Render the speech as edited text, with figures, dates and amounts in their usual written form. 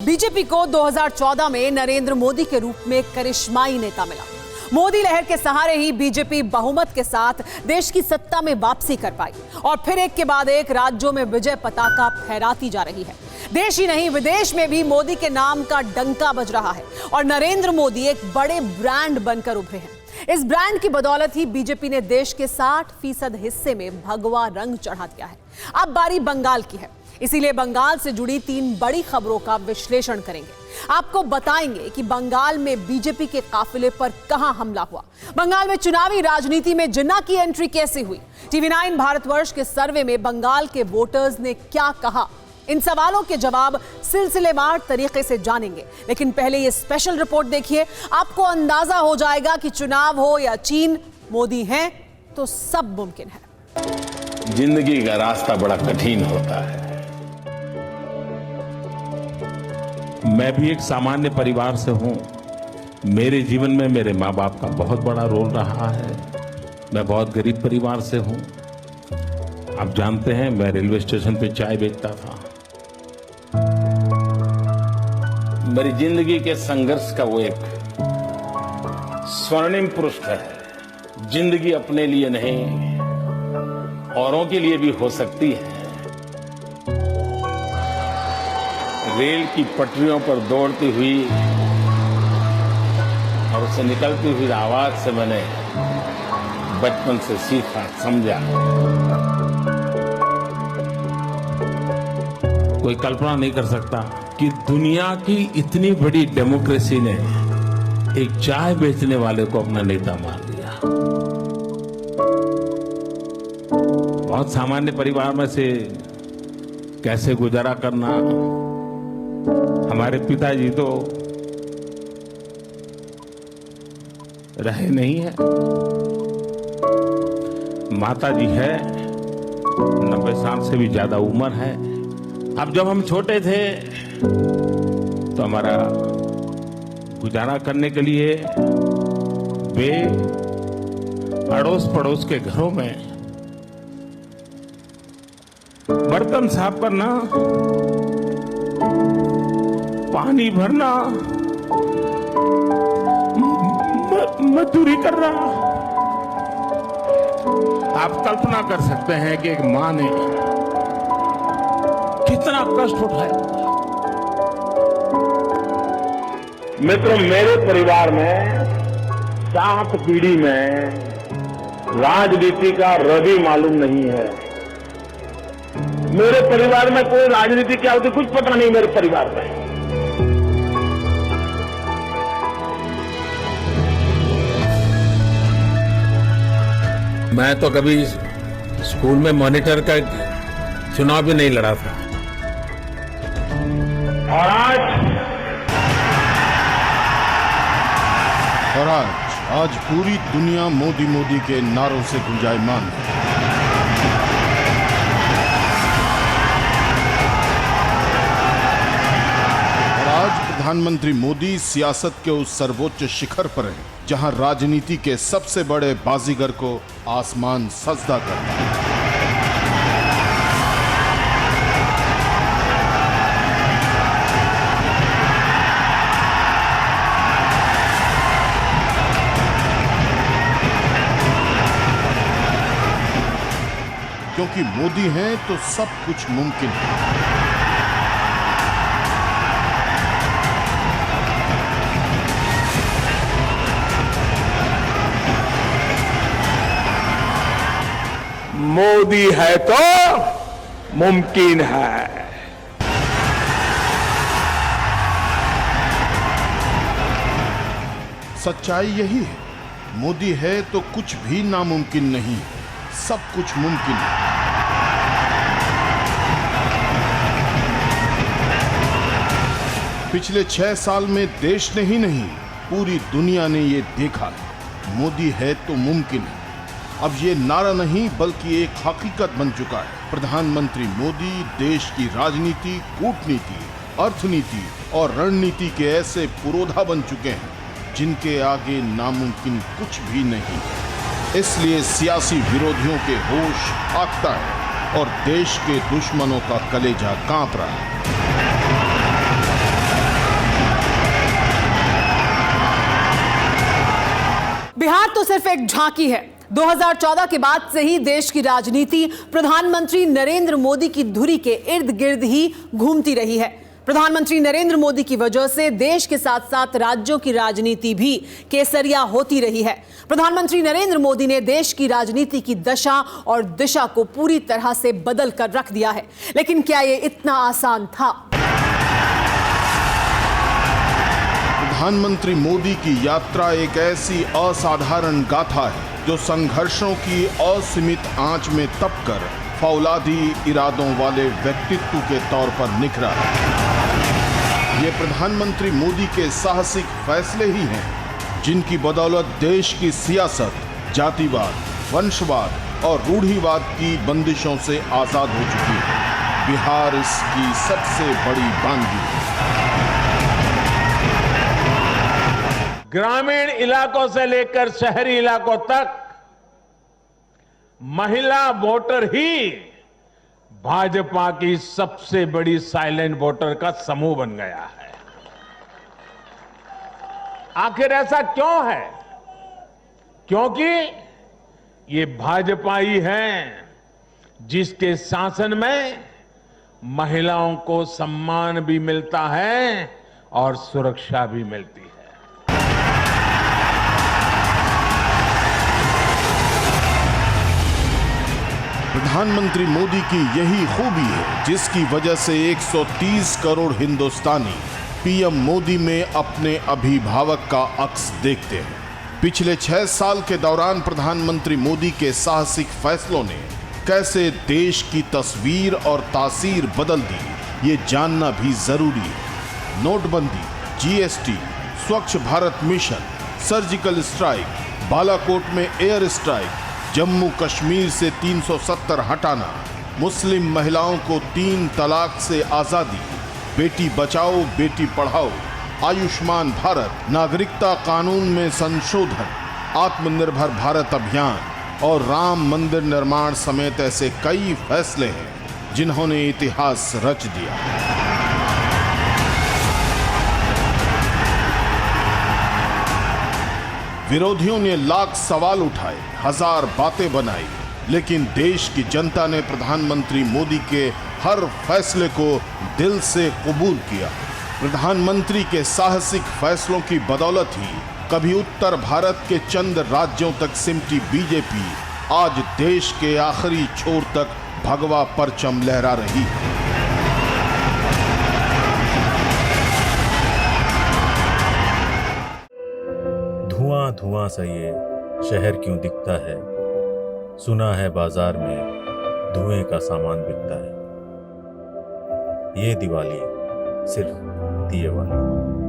BJP को 2014 में नरेंद्र मोदी के रूप में करिश्माई नेता मिला। मोदी लहर के सहारे ही बीजेपी बहुमत के साथ देश की सत्ता में वापसी कर पाई और फिर एक के बाद एक राज्यों में विजय पताका फहराती जा रही है। देश ही नहीं, विदेश में भी मोदी के नाम का डंका बज रहा है और नरेंद्र मोदी एक बड़े ब्रांड बनकर उभरे हैं। इस ब्रांड की बदौलत ही बीजेपी ने देश के 60% हिस्से में भगवा रंग चढ़ा दिया है। अब बारी बंगाल की है, इसीलिए बंगाल से जुड़ी 3 बड़ी खबरों का विश्लेषण करेंगे। आपको बताएंगे कि बंगाल में बीजेपी के काफिले पर कहां हमला हुआ, बंगाल में चुनावी राजनीति में जिन्ना की एंट्री कैसे हुई, TV9 भारतवर्ष के सर्वे में बंगाल के वोटर्स ने क्या कहा। इन सवालों के जवाब सिलसिलेवार तरीके से जानेंगे, लेकिन पहले ये स्पेशल रिपोर्ट देखिए। आपको अंदाजा हो जाएगा कि चुनाव हो या चीन, मोदी हैं तो सब मुमकिन है। जिंदगी का रास्ता बड़ा कठिन होता है। मैं भी एक सामान्य परिवार से हूं। मेरे जीवन में मेरे माँ बाप का बहुत बड़ा रोल रहा है। मैं बहुत गरीब परिवार से हूं। आप जानते हैं, मैं रेलवे स्टेशन पे चाय बेचता था। मेरी जिंदगी के संघर्ष का वो एक स्वर्णिम पृष्ठ है। जिंदगी अपने लिए नहीं, औरों के लिए भी हो सकती है। रेल की पटरियों पर दौड़ती हुई और उससे निकलती हुई आवाज से मैंने बचपन से सीखा, समझा। कोई कल्पना नहीं कर सकता कि दुनिया की इतनी बड़ी डेमोक्रेसी ने एक चाय बेचने वाले को अपना नेता मान लिया। बहुत सामान्य परिवार में से कैसे गुजारा करना। हमारे पिताजी तो रहे नहीं है, माता जी है, 90 साल से भी ज्यादा उम्र है। अब जब हम छोटे थे तो हमारा गुजारा करने के लिए वे अड़ोस पड़ोस के घरों में बर्तन साफ करना, पानी भरना, मजदूरी करना। आप कल्पना कर सकते हैं कि एक मां ने कितना कष्ट उठाया। मित्रों, मेरे परिवार में 7 पीढ़ी में राजनीति का रवि मालूम नहीं है। मेरे परिवार में कोई राजनीति क्या होती कुछ पता नहीं। मेरे परिवार में मैं तो कभी स्कूल में मॉनिटर का चुनाव भी नहीं लड़ा था। और आज पूरी दुनिया मोदी मोदी के नारों से गुंजायमान है। और आज प्रधानमंत्री मोदी सियासत के उस सर्वोच्च शिखर पर हैं, जहां राजनीति के सबसे बड़े बाजीगर को आसमान सजदा करता है। क्योंकि मोदी हैं तो सब कुछ मुमकिन है। मोदी है तो मुमकिन है। सच्चाई यही है, मोदी है तो कुछ भी नामुमकिन नहीं, सब कुछ मुमकिन है। पिछले 6 साल में देश ने ही नहीं, पूरी दुनिया ने ये देखा, मोदी है तो मुमकिन है। अब ये नारा नहीं बल्कि एक हकीकत बन चुका है। प्रधानमंत्री मोदी देश की राजनीति, कूटनीति, अर्थनीति और रणनीति के ऐसे पुरोधा बन चुके हैं जिनके आगे नामुमकिन कुछ भी नहीं। इसलिए सियासी विरोधियों के होश आखता है और देश के दुश्मनों का कलेजा कांप रहा है। तो सिर्फ एक झांकी है। 2014 के बाद से ही देश की राजनीति प्रधानमंत्री नरेंद्र मोदी की धुरी के इर्द गिर्द ही घूमती रही है। प्रधानमंत्री नरेंद्र मोदी की वजह से देश के साथ साथ राज्यों की राजनीति भी केसरिया होती रही है। प्रधानमंत्री नरेंद्र मोदी ने देश की राजनीति की दशा और दिशा को पूरी तरह से बदल कर रख दिया है। लेकिन क्या यह इतना आसान था? प्रधानमंत्री मोदी की यात्रा एक ऐसी असाधारण गाथा है जो संघर्षों की असीमित आंच में तपकर फौलादी इरादों वाले व्यक्तित्व के तौर पर निखरा है। ये प्रधानमंत्री मोदी के साहसिक फैसले ही हैं जिनकी बदौलत देश की सियासत जातिवाद, वंशवाद और रूढ़िवाद की बंदिशों से आजाद हो चुकी है। बिहार इसकी सबसे बड़ी बानगी है। ग्रामीण इलाकों से लेकर शहरी इलाकों तक महिला वोटर ही भाजपा की सबसे बड़ी साइलेंट वोटर का समूह बन गया है। आखिर ऐसा क्यों है? क्योंकि ये भाजपा ही है जिसके शासन में महिलाओं को सम्मान भी मिलता है और सुरक्षा भी मिलती है। प्रधानमंत्री मोदी की यही खूबी है जिसकी वजह से 130 करोड़ हिंदुस्तानी पीएम मोदी में अपने अभिभावक का अक्स देखते हैं। पिछले 6 साल के दौरान प्रधानमंत्री मोदी के साहसिक फैसलों ने कैसे देश की तस्वीर और तासीर बदल दी, ये जानना भी जरूरी है। नोटबंदी, जीएसटी, स्वच्छ Bharat mission, surgical strike, Balakot में एयर स्ट्राइक, जम्मू कश्मीर से 370 हटाना, मुस्लिम महिलाओं को 3 तलाक से आजादी, बेटी बचाओ बेटी पढ़ाओ, आयुष्मान भारत, नागरिकता कानून में संशोधन, आत्मनिर्भर भारत अभियान और राम मंदिर निर्माण समेत ऐसे कई फैसले हैं जिन्होंने इतिहास रच दिया। विरोधियों ने लाख सवाल उठाए, 1000 बातें बनाई, लेकिन देश की जनता ने प्रधानमंत्री मोदी के हर फैसले को दिल से कबूल किया। प्रधानमंत्री के साहसिक फैसलों की बदौलत ही कभी उत्तर भारत के चंद राज्यों तक सिमटी बीजेपी आज देश के आखिरी छोर तक भगवा परचम लहरा रही है। धुआं धुआं सा ये शहर क्यों दिखता है, सुना है बाजार में धुएं का सामान बिकता है। ये दिवाली सिर्फ दिए वाली।